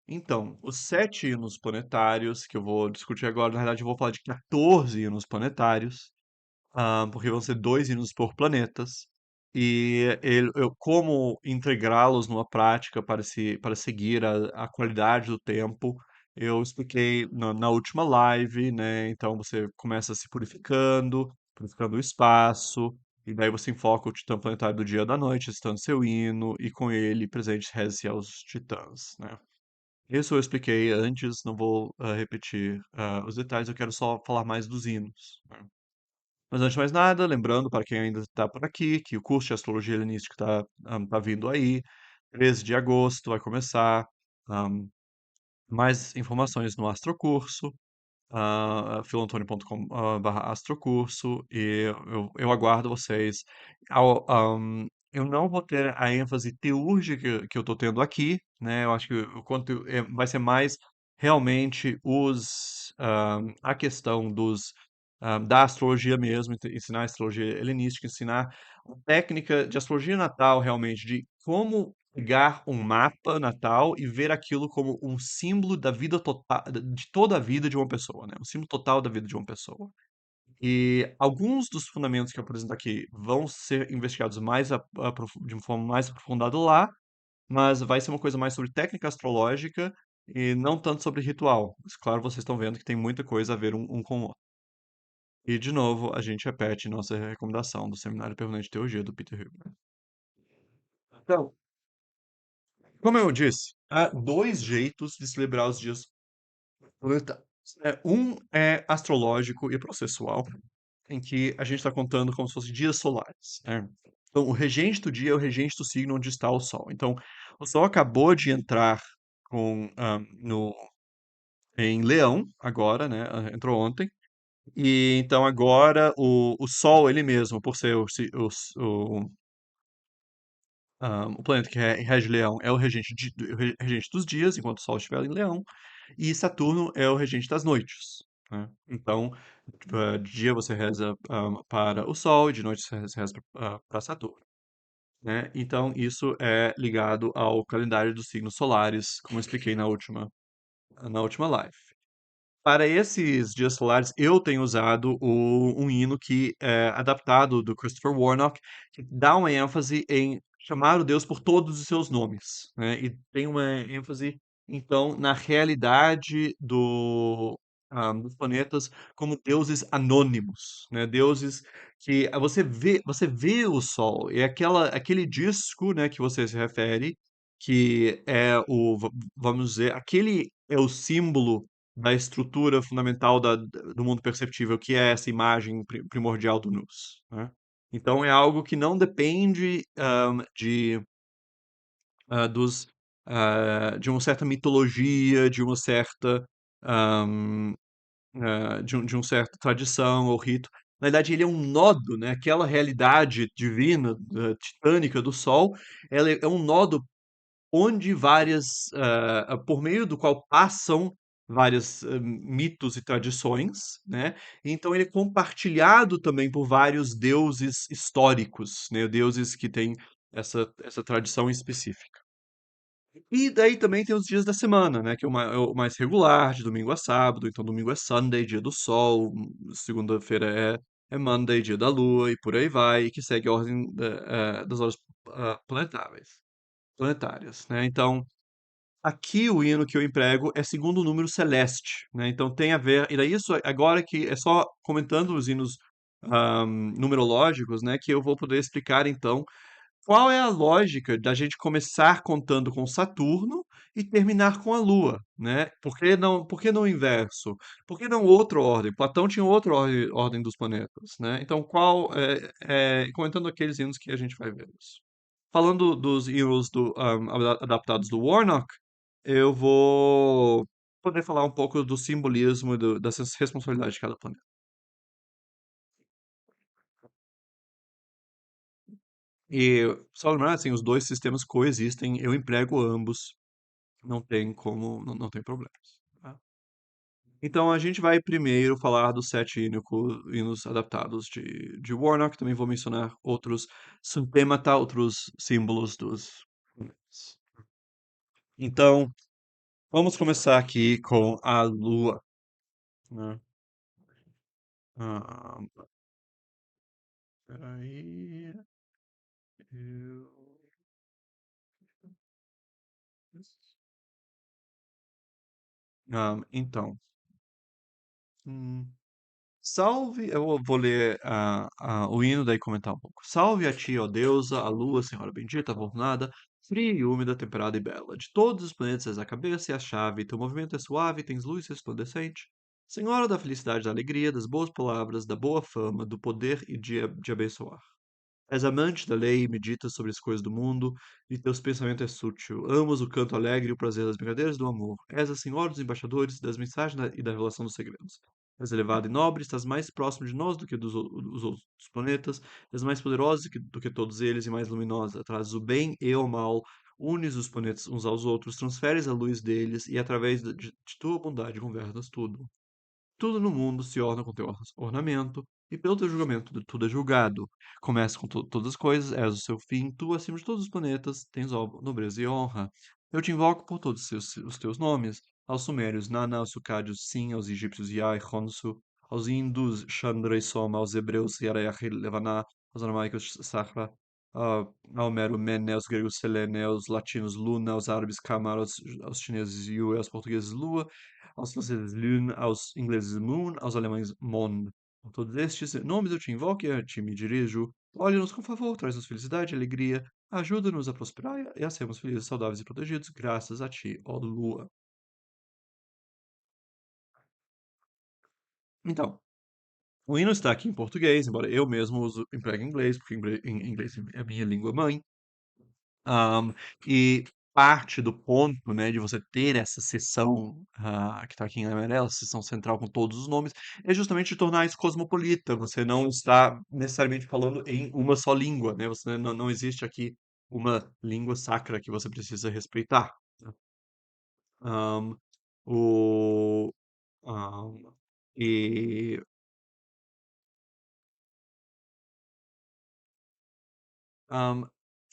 Então, os 7 hinos planetários que eu vou discutir agora, na verdade eu vou falar de 14 hinos planetários, porque vão ser 2 hinos por planetas, e eu como integrá-los numa prática para seguir a qualidade do tempo, eu expliquei na última live, né? Então você começa se purificando, purificando o espaço, e daí você enfoca o titã planetário do dia e da noite, citando seu hino, e com ele presente reze aos titãs, né? Isso eu expliquei antes, não vou repetir os detalhes, eu quero só falar mais dos hinos, né? Mas antes de mais nada, lembrando para quem ainda está por aqui, que o curso de Astrologia Helenística tá vindo aí, 13 de agosto vai começar. ahm, Mais informações no Astrocurso, filoantônio.com/astrocurso, e eu aguardo vocês. Eu não vou ter a ênfase teúrgica que eu estou tendo aqui, né? Eu acho que vai ser mais realmente a questão da astrologia mesmo, ensinar astrologia helenística, ensinar a técnica de astrologia natal realmente, de como pegar um mapa natal e ver aquilo como um símbolo da vida total, de toda a vida de uma pessoa, né? Um símbolo total da vida de uma pessoa. E alguns dos fundamentos que eu apresento aqui vão ser investigados de uma forma mais aprofundada lá, mas vai ser uma coisa mais sobre técnica astrológica e não tanto sobre ritual. Mas, claro, vocês estão vendo que tem muita coisa a ver um com o outro. E, de novo, a gente repete nossa recomendação do Seminário Permanente de Teologia do Peter Huber. Então, como eu disse, há dois jeitos de celebrar os dias planetários. Um é astrológico e processual, em que a gente está contando como se fossem dias solares, né? Então, o regente do dia é o regente do signo onde está o Sol. Então, o Sol acabou de entrar com, em Leão, agora, né? Entrou ontem. E então agora o Sol, ele mesmo, por ser o planeta que rege Leão, é o regente dos dias, enquanto o Sol estiver em Leão, e Saturno é o regente das noites, né? Então, de dia você reza para o Sol, e de noite você reza para Saturno, né? Então, isso é ligado ao calendário dos signos solares, como eu expliquei na última live. Para esses dias solares, eu tenho usado um hino que é adaptado do Christopher Warnock, que dá uma ênfase em chamar o Deus por todos os seus nomes, né? E tem uma ênfase, então, na realidade dos planetas como deuses anônimos, né? Deuses que você vê o Sol, é aquele disco, né, que você se refere, que é vamos dizer, aquele é o símbolo da estrutura fundamental do mundo perceptível, que é essa imagem primordial do Nus, né? Então é algo que não depende de uma certa mitologia, ahm, de uma certa tradição ou rito. Na verdade, ele é um nodo, né? Aquela realidade divina, titânica do Sol, ela é um nodo onde por meio do qual passam vários mitos e tradições, né? Então ele é compartilhado também por vários deuses históricos, né? Deuses que têm essa tradição específica. E daí também tem os dias da semana, né? Que é o mais regular, de domingo a sábado. Então domingo é Sunday, dia do sol, segunda-feira é Monday, dia da lua, e por aí vai, e que segue a ordem das horas planetárias, né? Então, aqui o hino que eu emprego é segundo o número celeste, né? Então tem a ver, e daí isso agora que é só comentando os hinos numerológicos, né, que eu vou poder explicar então qual é a lógica da gente começar contando com Saturno e terminar com a Lua, né? Por que não o inverso? Por que não outra ordem? Platão tinha outra ordem dos planetas, né? Então, comentando aqueles hinos que a gente vai ver isso. Falando dos hinos adaptados do Warnock, eu vou poder falar um pouco do simbolismo e dessas responsabilidades de cada planeta. E só lembrar, assim, os dois sistemas coexistem, eu emprego ambos, não tem como, não tem problemas, tá? Então a gente vai primeiro falar dos 7 hinos adaptados de Warnock, também vou mencionar outros subtemata, outros símbolos dos planetas. Então, Vamos começar aqui com a Lua, né? Ah, peraí. Eu... então. hum, Salve, eu vou ler o hino, daí comentar um pouco. Salve a ti, ó deusa, a lua, senhora bendita, afortunada, fria e úmida, temperada e bela. De todos os planetas és a cabeça e a chave, teu movimento é suave, tens luz resplandecente. Senhora da felicidade, da alegria, das boas palavras, da boa fama, do poder e de abençoar. És amante da lei e meditas sobre as coisas do mundo, e teus pensamentos é sútil. Amas o canto alegre e o prazer das brincadeiras do amor. És a senhora dos embaixadores, das mensagens e da revelação dos segredos. És elevado e nobre, estás mais próximo de nós do que dos outros planetas, és mais poderosa do que todos eles e mais luminosa. Trazes o bem e o mal, unes os planetas uns aos outros, transferes a luz deles e através de tua bondade governas tudo. Tudo no mundo se orna com teu ornamento, e pelo teu julgamento tudo é julgado. Começa com todas as coisas, és o seu fim, tu, acima de todos os planetas, tens nobreza e honra. Eu te invoco por todos os teus nomes, aos sumérios Nana, aos sucádios Sim, aos egípcios Yah e Khonsu, aos hindus Chandra e Soma, aos hebreus Yarech e Levaná, aos aramaicos Sahra, ao Mero Mene, aos gregos Selene, aos latinos Luna, aos árabes Kamar, aos chineses Yu, aos portugueses Lua, aos franceses Lune, aos ingleses Moon, aos alemães Monde. Com todos estes nomes eu te invoco e a ti me dirijo. Olhe-nos com favor, traz-nos felicidade e alegria, ajuda-nos a prosperar e a sermos felizes, saudáveis e protegidos, graças a ti, ó Lua. Então, o hino está aqui em português, embora eu mesmo empregue inglês, porque inglês é a minha língua mãe. Am, e parte do ponto, né, de você ter essa seção, que está aqui em amarelo, seção central com todos os nomes, é justamente tornar isso cosmopolita. Você não está necessariamente falando em uma só língua, né? Você não existe aqui uma língua sacra que você precisa respeitar. Am, o, am, e Ahm,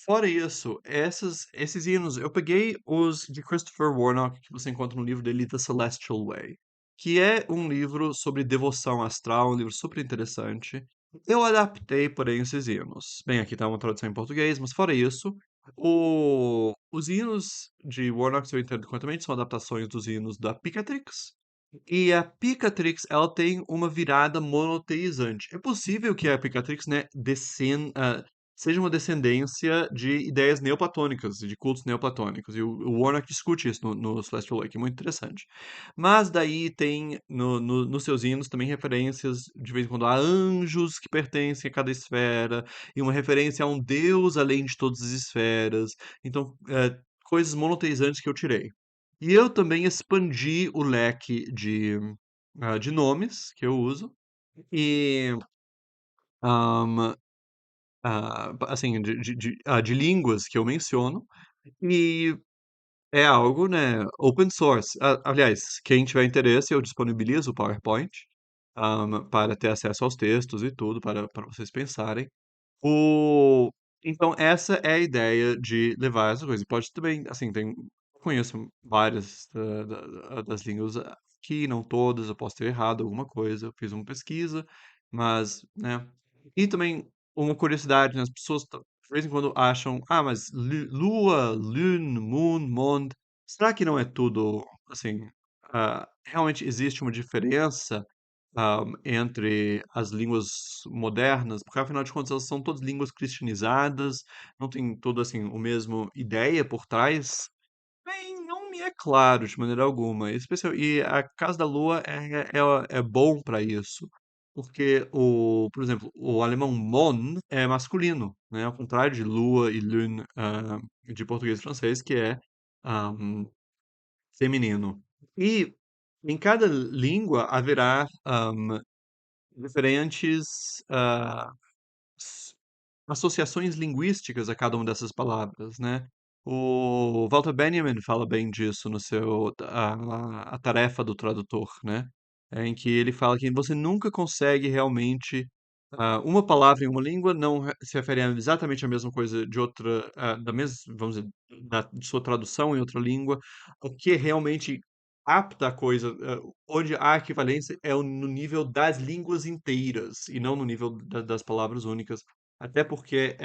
Fora isso, esses hinos, eu peguei os de Christopher Warnock, que você encontra no livro dele, The Celestial Way, que é um livro sobre devoção astral, um livro super interessante. Eu adaptei, porém, esses hinos. Bem, aqui está uma tradução em português, mas fora isso, os hinos de Warnock, se eu entendo corretamente, são adaptações dos hinos da Picatrix. E a Picatrix, ela tem uma virada monoteizante. É possível que a Picatrix, né, seja uma descendência de ideias neoplatônicas, de cultos neoplatônicos. E o Warnock discute isso no Celestial Lake, é muito interessante. Mas daí tem nos seus hinos também referências, de vez em quando, a anjos que pertencem a cada esfera, e uma referência a um deus além de todas as esferas. Então, coisas monoteizantes que eu tirei. E eu também expandi o leque de nomes que eu uso. E, ahm, assim, de línguas que eu menciono. E é algo, né, open source. Aliás, quem tiver interesse, eu disponibilizo o PowerPoint, para ter acesso aos textos e tudo, para vocês pensarem. O Então essa é a ideia de levar essas coisas. Pode também, assim, conheço várias das línguas aqui, não todas, eu posso ter errado alguma coisa, eu fiz uma pesquisa, mas, né. E também uma curiosidade, né, as pessoas de vez em quando acham, mas lua, lune, moon, monde, será que não é tudo, assim, realmente existe uma diferença entre as línguas modernas, porque afinal de contas elas são todas línguas cristianizadas, não tem todo assim o mesmo ideia por trás. Bem, não me é claro de maneira alguma. E a Casa da Lua é bom para isso, porque por exemplo, o alemão Mon é masculino, né? Ao contrário de Lua e Lune, de português e francês, que é ah, feminino. E em cada língua haverá diferentes associações linguísticas a cada uma dessas palavras, né? O Walter Benjamin fala bem disso no seu a tarefa do tradutor, né? Em que ele fala que você nunca consegue realmente uma palavra em uma língua não se refere a exatamente a mesma coisa de outra da mesma, vamos dizer, de sua tradução em outra língua, o que realmente apta a coisa, onde há equivalência é no nível das línguas inteiras e não no nível das palavras únicas, até porque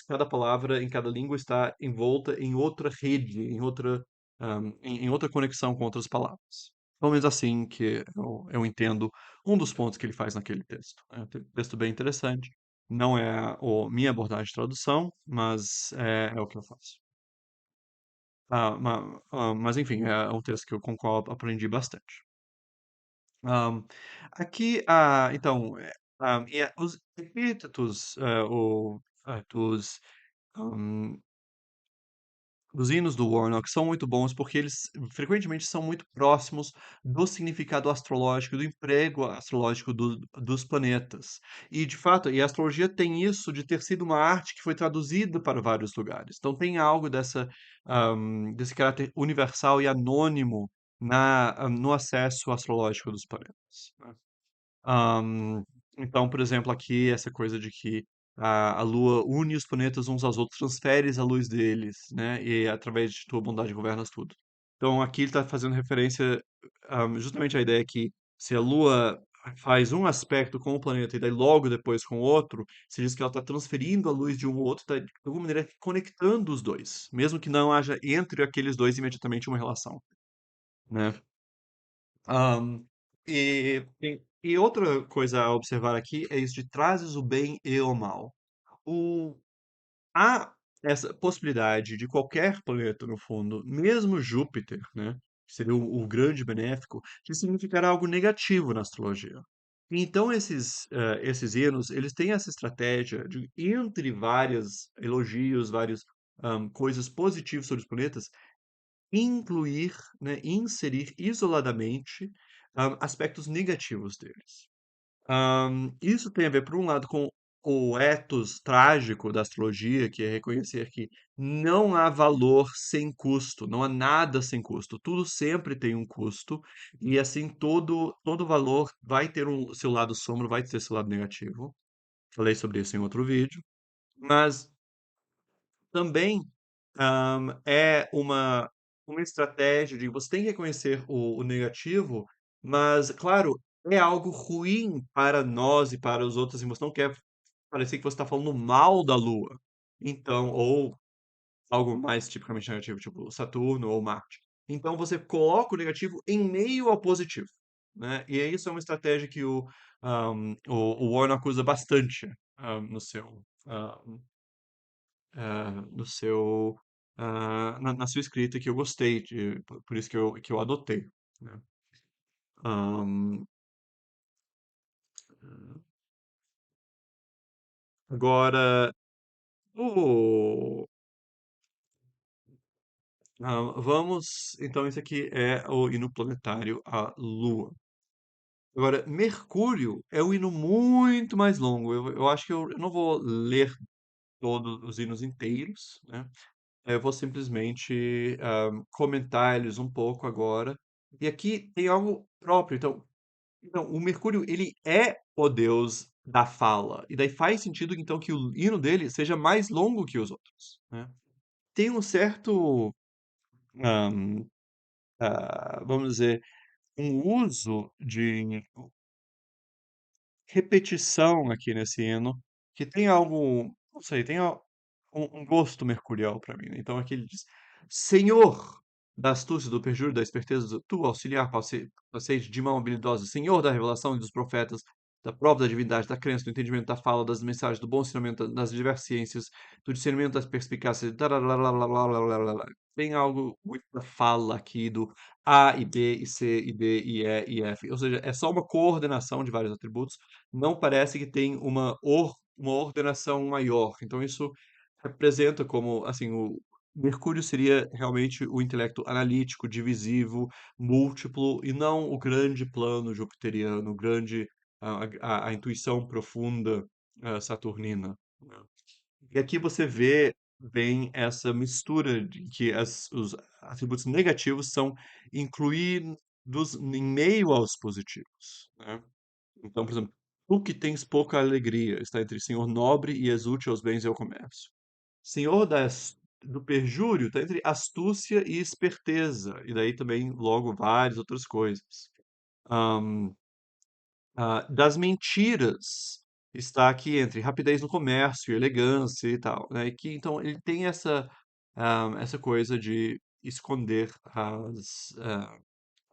cada palavra em cada língua está envolta em outra rede, em outra conexão com outras palavras. Pelo menos assim que eu entendo um dos pontos que ele faz naquele texto. É um texto bem interessante. Não é a minha abordagem de tradução, mas é o que eu faço. Mas enfim, é um texto que eu com qual eu aprendi bastante. Am, aqui, então, os epítetos, hum, os hinos do Warnock são muito bons porque eles frequentemente são muito próximos do significado astrológico, do emprego astrológico dos planetas. E, de fato, a astrologia tem isso de ter sido uma arte que foi traduzida para vários lugares. Então, tem algo desse caráter universal e anônimo no acesso astrológico dos planetas, né? Am, então, por exemplo, aqui essa coisa de que a Lua une os planetas uns aos outros, transferes a luz deles, né? E através de tua bondade governas tudo. Então, aqui ele está fazendo referência justamente à ideia que se a Lua faz um aspecto com o planeta e daí logo depois com o outro, se diz que ela está transferindo a luz de um ao outro, está de alguma maneira conectando os dois, mesmo que não haja entre aqueles dois imediatamente uma relação, né? Am, e outra coisa a observar aqui é isso de trazes o bem e o mal. O, há essa possibilidade de qualquer planeta, no fundo, mesmo Júpiter, né, que seria o grande benéfico, de significar algo negativo na astrologia. Então, esses hinos, eles têm essa estratégia de, entre vários elogios, várias coisas positivas sobre os planetas, incluir, né, inserir isoladamente, aspectos negativos deles. Isso tem a ver, por um lado, com o ethos trágico da astrologia, que é reconhecer que não há valor sem custo, não há nada sem custo, tudo sempre tem um custo, e assim todo valor vai ter seu lado sombra, vai ter seu lado negativo. Falei sobre isso em outro vídeo, mas também é uma estratégia de você tem que reconhecer o negativo, mas, claro, é algo ruim para nós e para os outros, e você não quer parecer que você está falando mal da Lua. Então, ou algo mais tipicamente negativo, tipo Saturno ou Marte. Então, você coloca o negativo em meio ao positivo, né? E isso é uma estratégia que o Warnock usa bastante no seu, na sua escrita que eu gostei, por isso que eu adotei, né? Ahn, agora, o, vamos, então esse aqui é o hino planetário à Lua. Agora, Mercúrio é um hino muito mais longo. Eu acho que eu não vou ler todos os hinos inteiros, né? Eu vou simplesmente comentar eles um pouco agora. E aqui tem algo próprio. Então, o Mercúrio, ele é o deus da fala. E daí faz sentido, então, que o hino dele seja mais longo que os outros, né? Tem um certo, ahm, vamos dizer, um uso de repetição aqui nesse hino, que tem algo, não sei, tem um gosto mercurial para mim, né? Então aqui ele diz: Senhor da astúcia, do perjúrio, da esperteza, tu auxiliar paciente de mão habilidosa, Senhor da revelação e dos profetas, da prova da divindade, da crença, do entendimento, da fala, das mensagens, do bom ensinamento, das diversas ciências, do discernimento, das perspicácias, tarararararararararara. Tem algo muito da fala aqui do A e B e C e D e E e F, ou seja, é só uma coordenação de vários atributos, não parece que tem uma ordenação maior. Então isso representa como, assim, o Mercúrio seria realmente o intelecto analítico, divisivo, múltiplo, e não o grande plano jupiteriano, a intuição profunda, saturnina, né? E aqui você vê bem essa mistura de que os atributos negativos são incluídos em meio aos positivos, né? Então, por exemplo, tu que tens pouca alegria, está entre senhor nobre e exulte aos bens e ao comércio. Senhor do perjúrio está entre astúcia e esperteza, e daí também logo várias outras coisas. Ahn, das mentiras está aqui entre rapidez no comércio, elegância e tal, né? E que, então ele tem essa coisa de esconder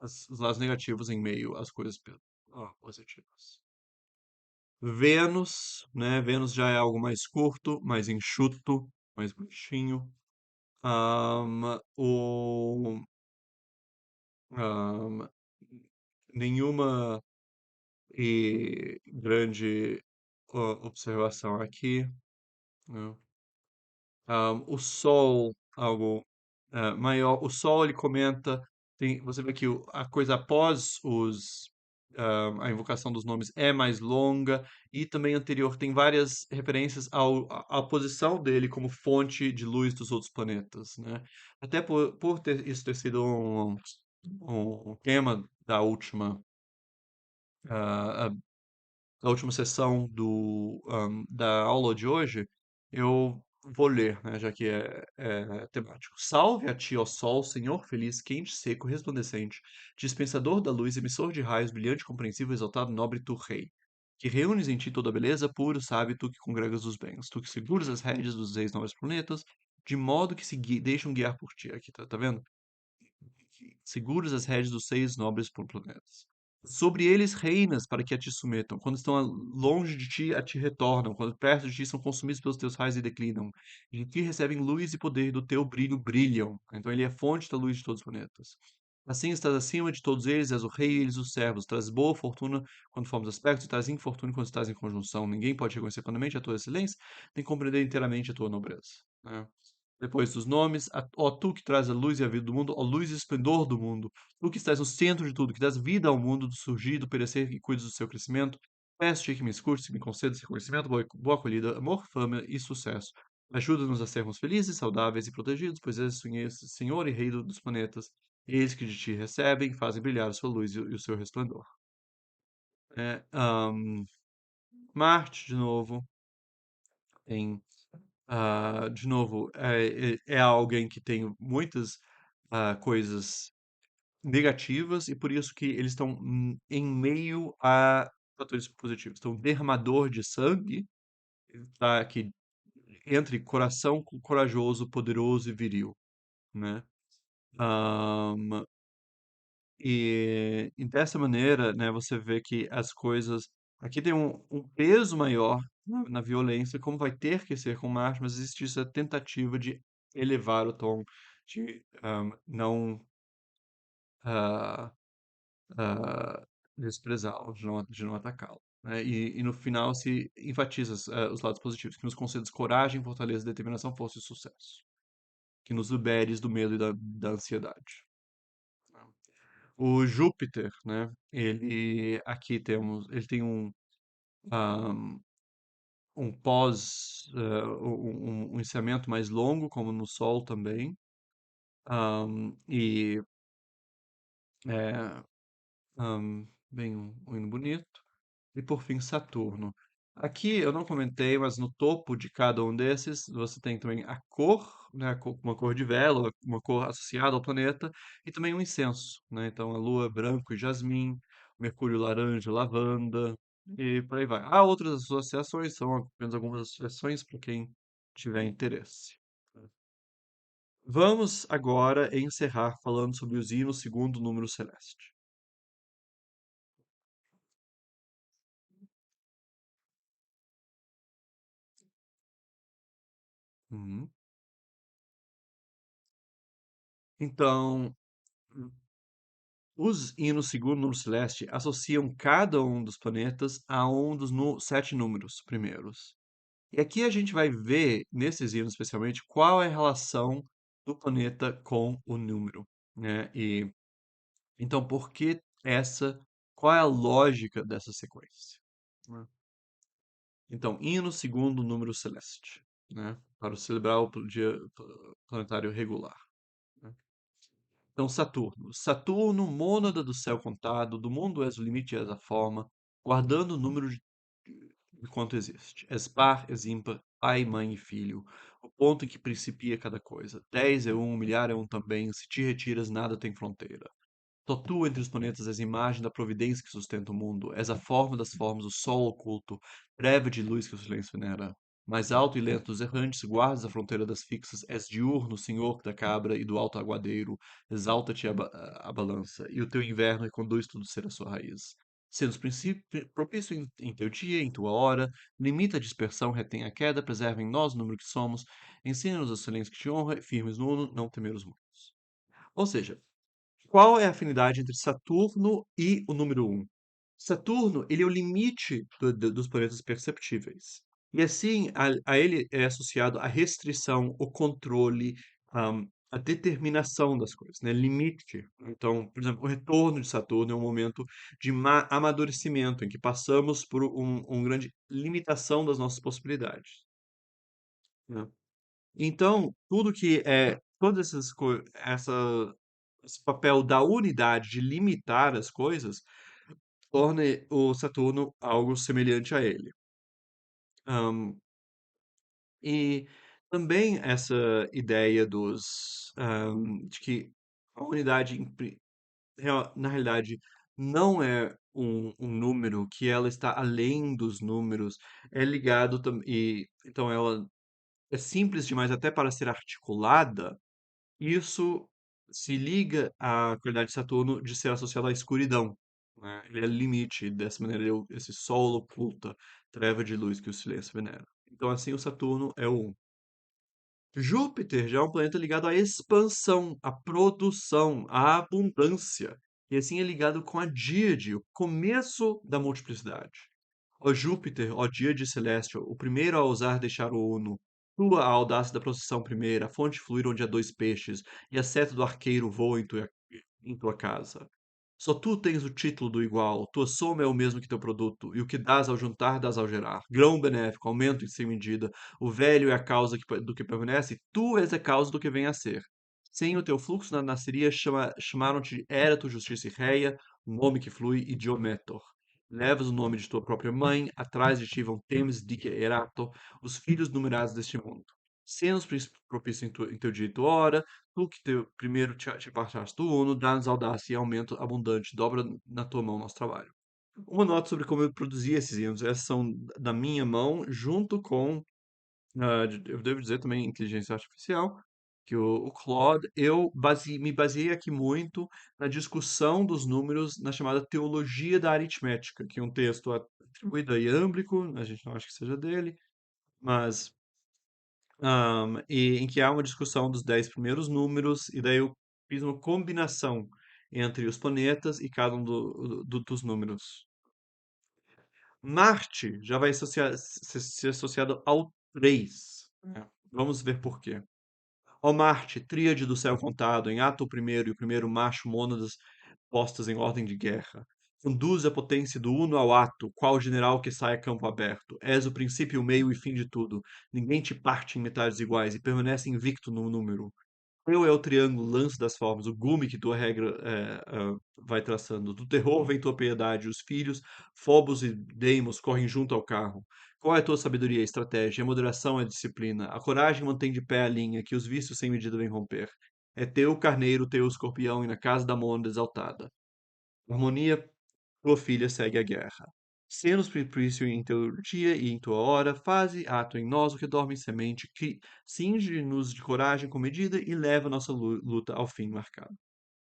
os lados negativos em meio às coisas positivas. Vênus, né? Vênus já é algo mais curto, mais enxuto, mais baixinho. O, ahn, nenhuma grande observação aqui, né? O Sol, algo maior. O Sol, ele comenta, você vê que a coisa após a invocação dos nomes é mais longa e também anterior tem várias referências à posição dele como fonte de luz dos outros planetas, né? Até por isso ter sido um tema ah, da última sessão da aula de hoje, eu vou ler, né, já que é temático. Salve a ti, ó sol, Senhor feliz, quente, seco, resplandecente, dispensador da luz, emissor de raios, brilhante, compreensível, exaltado, nobre, tu rei. Que reúnes em ti toda a beleza, puro, sábio, tu que congregas os bens, tu que seguras as rédeas dos seis nobres planetas, de modo que se deixam guiar por ti. Aqui, tá vendo? Seguras as rédeas dos seis nobres planetas. Sobre eles reinas para que a ti submetam. Quando estão longe de ti, a ti retornam. Quando perto de ti, são consumidos pelos teus raios e declinam. De ti recebem luz e poder, do teu brilho brilham. Então ele é fonte da luz de todos os planetas. Assim estás acima de todos eles, és o rei e eles os servos. Traz boa fortuna quando formos aspectos e traz infortúnio quando estás em conjunção. Ninguém pode reconhecer plenamente a tua excelência, nem compreender inteiramente a tua nobreza, né? Depois dos nomes, ó tu que traz a luz e a vida do mundo, ó luz e esplendor do mundo, tu que estás no centro de tudo, que dás vida ao mundo, do surgir, do perecer, que cuidas do seu crescimento, peço-te que me escutes, que me concedas reconhecimento, boa acolhida, amor, fama e sucesso. Ajuda-nos a sermos felizes, saudáveis e protegidos, pois és o Senhor e Rei dos planetas, eles que de ti recebem, fazem brilhar a sua luz e o seu resplendor. É, Marte, de novo, tem de novo, é alguém que tem muitas coisas negativas e por isso que eles estão em meio a fatores positivos. Então, derramador de sangue, tá aqui entre coração corajoso, poderoso e viril, né? Ahn, e dessa maneira, né, você vê que as coisas aqui tem um peso maior na violência, como vai ter que ser com Marte, mas existe essa tentativa de elevar o tom, de não ah, ah, desprezá-lo, de não atacá-lo, né? E no final se enfatiza os lados positivos, que nos concedes coragem, fortaleza, determinação, força e sucesso, que nos liberes do medo e da ansiedade. O Júpiter, né? Ele tem ah, um um encerramento mais longo, como no Sol também, e é, bem um hino bonito. E por fim, Saturno. Aqui eu não comentei, mas no topo de cada um desses você tem também a cor, né, uma cor de vela, uma cor associada ao planeta, e também um incenso, né? Então a Lua branco e jasmim, Mercúrio laranja, lavanda, e por aí vai. Há outras associações, são apenas algumas associações para quem tiver interesse. Vamos agora encerrar falando sobre os hinos segundo o número celeste. Uhum. Então, os hinos segundo o número celeste associam cada um dos planetas a um dos sete números primeiros. E aqui a gente vai ver, nesses hinos especialmente, qual é a relação do planeta com o número, né? E então, qual é a lógica dessa sequência, né? Então, hino segundo o número celeste, né? Para celebrar o dia planetário regular, né? Então, Saturno. Saturno, mônada do céu contado, do mundo és o limite e és a forma, guardando o número de quanto existe. És par, és ímpar, pai, mãe e filho. ponto em que principia cada coisa. 10 é um, milhar é um também, se te retiras, nada tem fronteira. Só tu entre os planetas és imagem da providência que sustenta o mundo, és a forma das formas, o sol oculto, treva de luz que o silêncio venera. Mais alto e lento dos errantes, guardas a fronteira das fixas, és diurno, senhor da cabra e do alto aguadeiro, exalta-te a balança, e o teu inverno reconduz tudo ser a sua raiz. Sendo os princípios propício em teu dia, em tua hora, limita a dispersão, retém a queda, preserva em nós o número que somos, ensina-nos a silêncio que te honra, firmes no uno, não temer os muitos. Ou seja, qual é a afinidade entre Saturno e o número um? Saturno, ele é o limite dos planetas perceptíveis. E assim, a ele é associado a restrição, o controle, a determinação das coisas, né? Limite. Então, por exemplo, o retorno de Saturno é um momento de amadurecimento, em que passamos por uma grande limitação das nossas possibilidades, né? Então, tudo que é, todas essas coisas, esse papel da unidade de limitar as coisas, torna o Saturno algo semelhante a ele. Hum, e também essa ideia de que a unidade, na realidade, não é um número, que ela está além dos números, é ligado e então ela é simples demais até para ser articulada. Isso se liga à qualidade de Saturno de ser associado à escuridão, né? Ele é limite, dessa maneira esse sol oculta, treva de luz que o silêncio venera. Então, assim, o Saturno é o 1. Júpiter já é um planeta ligado à expansão, à produção, à abundância. E assim é ligado com a díade, o começo da multiplicidade. Ó Júpiter, ó Díade celeste, o primeiro a ousar deixar o uno, tua a audácia da procissão primeira, a fonte fluir onde há dois peixes, e a seta do arqueiro voa em tua casa. Só tu tens o título do igual, tua soma é o mesmo que teu produto, e o que dás ao juntar, dás ao gerar. Grão benéfico, aumento em sem medida, o velho é a causa do que permanece, e tu és a causa do que vem a ser. Sem o teu fluxo na nasceria, chamaram-te Érato, Justiça e Réia, nome que flui, e Diométor. Levas o nome de tua própria mãe, atrás de ti vão Temis, Dike, Erato, os filhos numerados deste mundo. Sendo propício em teu dia e tua hora, tu que primeiro te apartaste do uno, dá-nos audácia e aumento abundante, dobra na tua mão nosso trabalho. Uma nota sobre como eu produzi esses hinos. Essas são da minha mão, junto com, eu devo dizer também, inteligência artificial, que o Claude, me baseei aqui muito na discussão dos números na chamada Teologia da Aritmética, que é um texto atribuído a Iâmblico, a gente não acha que seja dele, mas em que há uma discussão dos 10 primeiros números, e daí eu fiz uma combinação entre os planetas e cada um dos números. Marte já vai ser associado ao 3. Vamos ver por quê. Ó Marte, tríade do céu contado, em ato o primeiro e o primeiro macho mônadas postas em ordem de guerra. Conduz a potência do uno ao ato, qual general que sai a campo aberto. És o princípio, o meio e fim de tudo. Ninguém te parte em metades iguais e permanece invicto no número. Eu é o triângulo, lance das formas, o gume que tua regra vai traçando. Do terror vem tua piedade, os filhos, Fobos e Deimos correm junto ao carro. Qual é a tua sabedoria e estratégia? A moderação é a disciplina. A coragem mantém de pé a linha, que os vícios sem medida vêm romper. É teu carneiro, teu escorpião, e na casa da mônada exaltada. Harmonia, tua filha segue a guerra. Sê-nos propício em teu dia e em tua hora, faze ato em nós o que dorme em semente, que cinge-nos de coragem com medida e leva nossa luta ao fim marcado.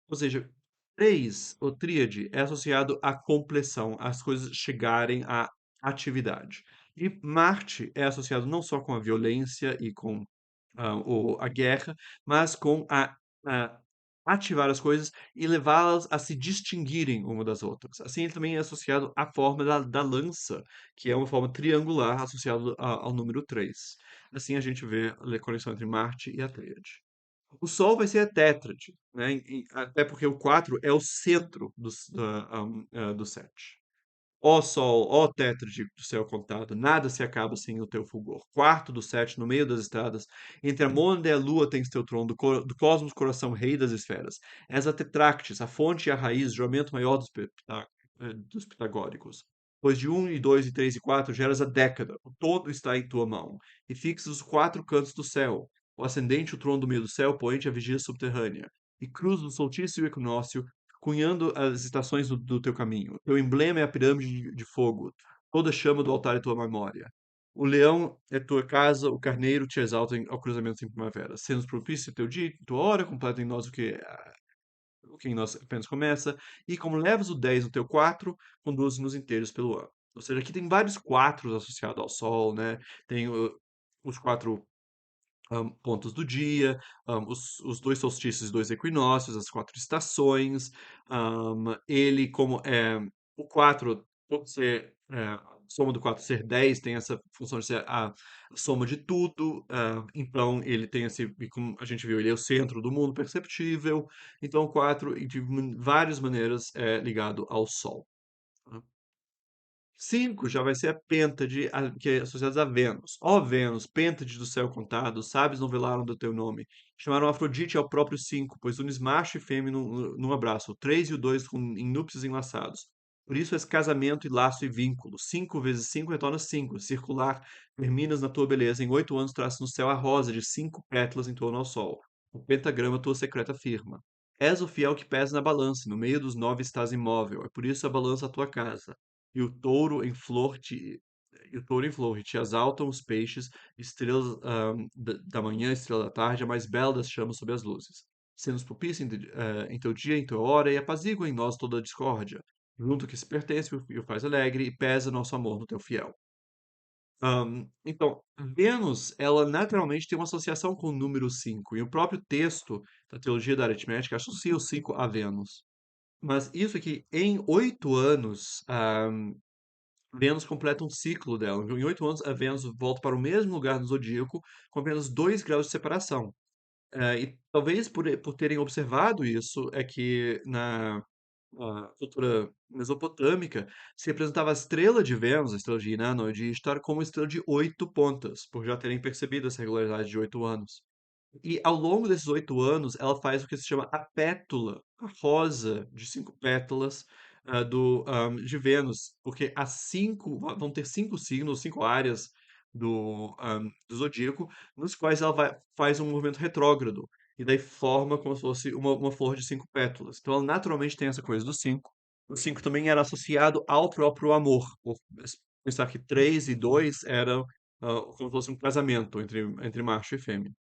Ou seja, três, o tríade, é associado à compleção, às coisas chegarem à atividade. E Marte é associado não só com a violência e com a guerra, mas com a ativar as coisas e levá-las a se distinguirem uma das outras. Assim, ele também é associado à forma da lança, que é uma forma triangular associada ao número 3. Assim, a gente vê a conexão entre Marte e a Tríade. O Sol vai ser a tétrade, né? Até porque o 4 é o centro do 7. Ó Sol, ó tétrade do céu contado, nada se acaba sem o teu fulgor. Quarto do 7, no meio das estradas, entre a mônada e a lua tens teu trono, do cosmos coração, rei das esferas. És a tetractis, a fonte e a raiz, juramento maior dos pitagóricos. Pois de um e 2 e 3 e 4 geras a década, o todo está em tua mão, e fixas os quatro cantos do céu, o ascendente, o trono do meio do céu, poente a vigia subterrânea, e cruzas o solstício e o equinócio, cunhando as estações do teu caminho. Teu emblema é a pirâmide de fogo, toda chama do altar é tua memória. O leão é tua casa, o carneiro te exalta ao cruzamento em primavera. Sendo propício teu dia, tua hora, completa em nós o que em nós apenas começa, e como levas o 10 no teu 4, conduz-nos inteiros pelo ano. Ou seja, aqui tem vários quatros associados ao Sol, né? Tem os quatro pontos do dia, os dois solstícios e dois equinócios, as quatro estações. Ele, como é o 4, por ser soma do 4 ser 10, tem essa função de ser a soma de tudo. Então, ele tem esse, e como a gente viu, ele é o centro do mundo perceptível. Então, o 4, de várias maneiras, é ligado ao Sol. Tá? 5 já vai ser a pêntade que é associada a Vênus. Ó Vênus, pêntade do céu contado, sábios não velaram do teu nome. Chamaram Afrodite ao próprio 5, pois unes macho e fêmea num abraço, o 3 e o 2 em núpcias enlaçados. Por isso és casamento e laço e vínculo. 5 vezes 5 retorna 5. Circular, terminas na tua beleza. Em 8 anos traças no céu a rosa de 5 pétalas em torno ao sol. O pentagrama tua secreta firma. És o fiel que pesa na balança, e no meio dos 9 estás imóvel. É por isso a balança a tua casa e o touro em flor te e o touro em flor, e te exaltam os peixes, estrelas da manhã, estrela da tarde, a mais bela das chamas sob as luzes. Sendo-nos propício em teu dia, em tua hora, e apazigua em nós toda a discórdia. Junto que se pertence e o faz alegre, e pesa nosso amor no teu fiel. Então, Vênus, ela naturalmente tem uma associação com o número 5 e o próprio texto da teologia da aritmética associa o 5 a Vênus. Mas isso aqui, em 8 anos, Vênus completa um ciclo dela. Em 8 anos, a Vênus volta para o mesmo lugar no zodíaco, com apenas 2 graus de separação. E talvez por terem observado isso, é que na cultura mesopotâmica se representava a estrela de Vênus, a estrela de Inanna ou de Ishtar, como uma estrela de 8 pontas, por já terem percebido essa regularidade de 8 anos. E ao longo desses 8 anos, ela faz o que se chama a pétula, a rosa de 5 pétalas de Vênus, porque as cinco vão ter 5 signos, 5 áreas do zodíaco, nos quais ela faz um movimento retrógrado, e daí forma como se fosse uma flor de 5 pétalas. Então ela naturalmente tem essa coisa do 5. O 5 também era associado ao próprio amor, por pensar que 3 e 2 eram como se fosse um casamento entre macho e fêmea.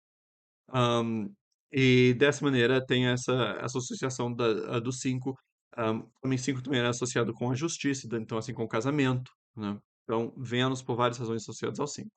Am, e dessa maneira tem essa associação do 5. Também 5 também era associado com a justiça, então assim com o casamento, né? Então, Vênus, por várias razões associadas ao 5.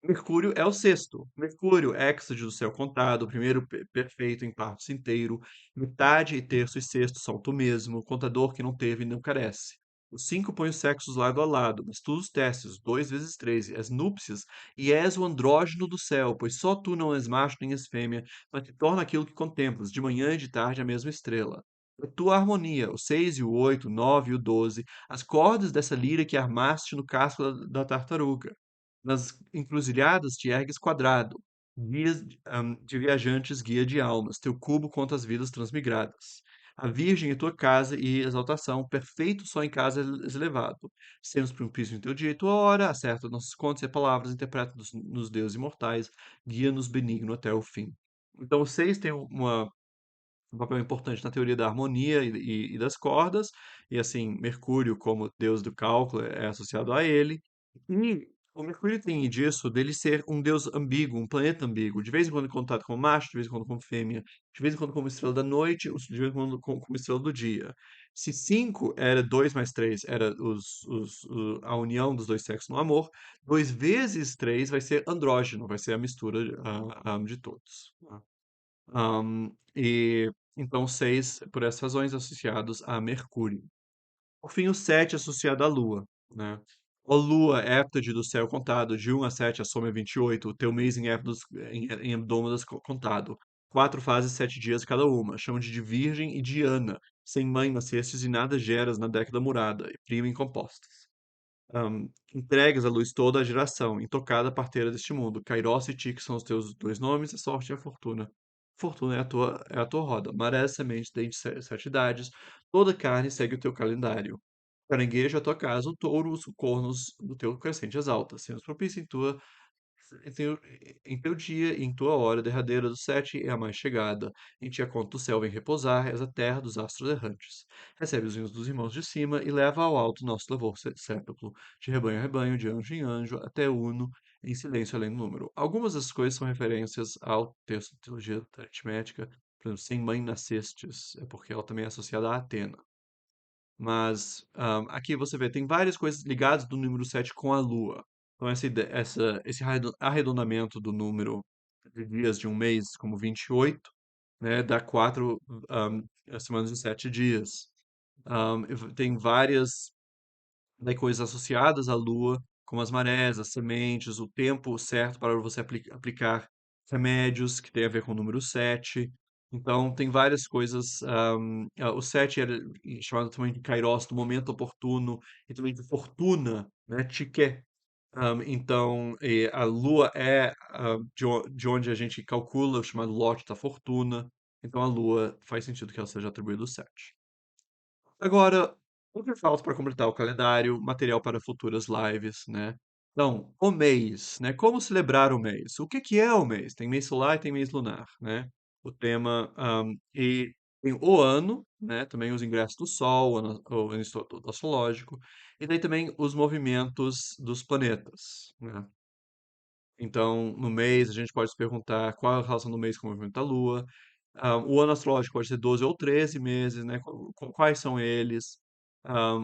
Mercúrio é o sexto. Mercúrio, êxtase do céu contado, o primeiro perfeito em partos inteiro, metade e terço e sexto são tu mesmo, contador que não teve e não carece. Os 5 põe os sexos lado a lado, mas tu os testes, 2 vezes 3, és núpcias, e és o andrógeno do céu, pois só tu não és macho nem és fêmea, mas te torna aquilo que contemplas, de manhã e de tarde a mesma estrela. A tua harmonia, o 6 e o 8, o 9 e o 12, as cordas dessa lira que armaste no casco da tartaruga. Nas encruzilhadas te ergues quadrado, guias de viajantes, guia de almas, teu cubo conta as vidas transmigradas. A Virgem é tua casa e exaltação, perfeito só em casa és elevado. Semos propício em teu dia e tua hora, acerta nossos contos e palavras, interpreta nos deuses imortais, guia-nos benigno até o fim. Então, os 6 têm um papel importante na teoria da harmonia e das cordas, e assim, Mercúrio, como deus do cálculo, é associado a ele. E o Mercúrio tem disso dele ser um deus ambíguo, um planeta ambíguo, de vez em quando em contato com o macho, de vez em quando com fêmea, de vez em quando como estrela da noite, de vez em quando como estrela do dia. Se 5 era 2 mais 3 era a união dos dois sexos no amor, 2 vezes 3 vai ser andrógeno, vai ser a mistura de todos. Tá? E então 6 por essas razões, associados a Mercúrio. Por fim, o 7 associado à Lua, né? Ó Lua, héptade do céu contado, de 1 a 7 a soma é 28, o teu mês em hebdômadas contado. 4 fases, 7 dias cada uma. Chamam de Virgem e Diana. Sem mãe nascestes e nada geras na década murada, e prima em compostas. Entregues a luz toda à geração, intocada parteira deste mundo. Kairos e Ti, que são os teus dois nomes, a sorte e a fortuna. Fortuna é a tua roda. Maré, semente, dente, 7 idades. Toda carne segue o teu calendário. Caranguejo, a tua casa, o touro, os cornos do teu crescente exalta, sendo propício em teu, em teu dia e em tua hora derradeira do sete é a mais chegada. Em ti a conta do céu vem repousar, és a terra dos astros errantes. Recebe os hinos dos irmãos de cima e leva ao alto nosso louvor sépulcro, de rebanho a rebanho, de anjo em anjo, até uno, em silêncio além do número. Algumas das coisas são referências ao texto de teologia aritmética, por exemplo, sem mãe nascestes, é porque ela também é associada a Atena. Mas aqui você vê, tem várias coisas ligadas do número 7 com a Lua. Então, esse arredondamento do número de dias de um mês, como 28, né, dá quatro semanas de 7 dias. Tem várias daí coisas associadas à Lua, como as marés, as sementes, o tempo certo para você aplicar remédios, que tem a ver com o número 7. Então, tem várias coisas. O 7 era chamado também de Kairos, do momento oportuno, e também de fortuna, né? Tique. Então, a Lua é de onde a gente calcula o chamado lote da fortuna. Então, a Lua faz sentido que ela seja atribuída ao 7. Agora, o que falta para completar o calendário, material para futuras lives, né? Então, o mês, né? Como celebrar o mês? O que que é o mês? Tem mês solar e tem mês lunar, né? O tema, e tem o ano, né? Também os ingressos do Sol, o Instituto Astrológico, e daí também os movimentos dos planetas, né? Então, no mês, a gente pode se perguntar qual é a relação do mês com o movimento da Lua. O ano astrológico pode ser 12 ou 13 meses, né? Quais são eles?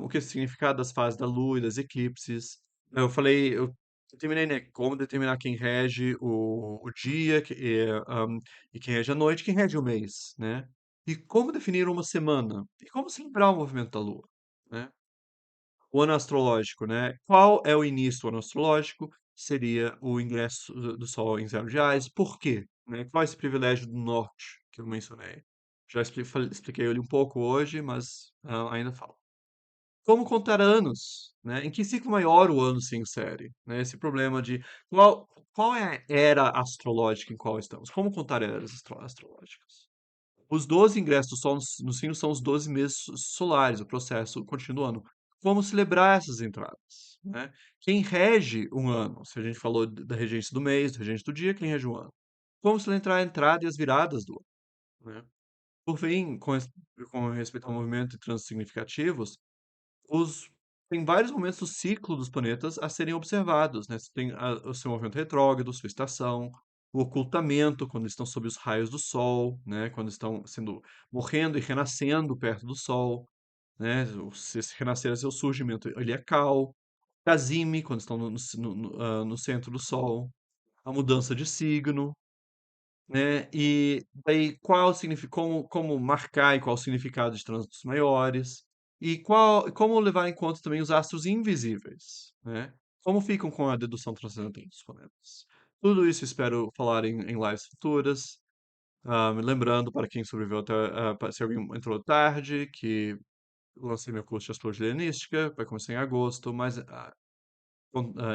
O que é o significado das fases da Lua e das eclipses? Eu terminei, né? Como determinar quem rege o dia e quem rege a noite, quem rege o mês, né? E como definir uma semana? E como celebrar o movimento da Lua, né? O ano astrológico, né? Qual é o início do ano astrológico? Seria o ingresso do Sol em zero reais. Por quê? Né? Qual é esse privilégio do norte que eu mencionei? Já expliquei ele um pouco hoje, mas ainda falo. Como contar anos? Né? Em que ciclo maior o ano se insere? Né? Esse problema de qual é a era astrológica em qual estamos? Como contar eras astrológicas? Os 12 ingressos do Sol no signo são os 12 meses solares, o processo continuando. Como celebrar essas entradas, né? Quem rege um ano? Se a gente falou da regência do mês, da regência do dia, quem rege um ano? Como celebrar a entrada e as viradas do ano, né? Por fim, com respeito ao movimento e trânsitos significativos, os tem vários momentos do ciclo dos planetas a serem observados, né? Você tem o seu movimento retrógrado, sua estação, o ocultamento, quando estão sob os raios do Sol, né? Quando estão sendo morrendo e renascendo perto do Sol, né? Se esse renascer é seu surgimento heliacal, Casime, quando estão no centro do Sol, a mudança de signo, né? E daí como marcar e qual o significado de trânsitos maiores e como levar em conta também os astros invisíveis, né? Como ficam com a dedução transcendental dos planetas. Tudo isso espero falar em lives futuras. Lembrando para quem sobreviveu até, se alguém entrou tarde, que lancei meu curso de astrologia helenística, vai começar em agosto, mas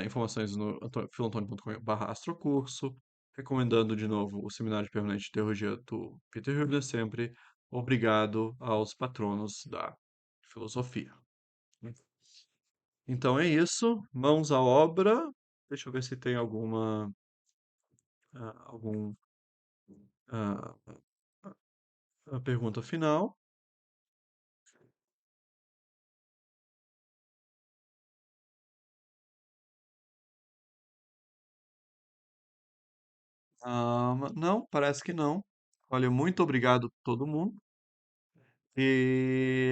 informações no filoantônio.com/astrocurso. Recomendando de novo o Seminário Permanente de Teologia do Peter Hübner, sempre. Obrigado aos patronos da filosofia. Então é isso, mãos à obra. Deixa eu ver se tem algum ah, pergunta final. Não, parece que não. Olha, muito obrigado a todo mundo. E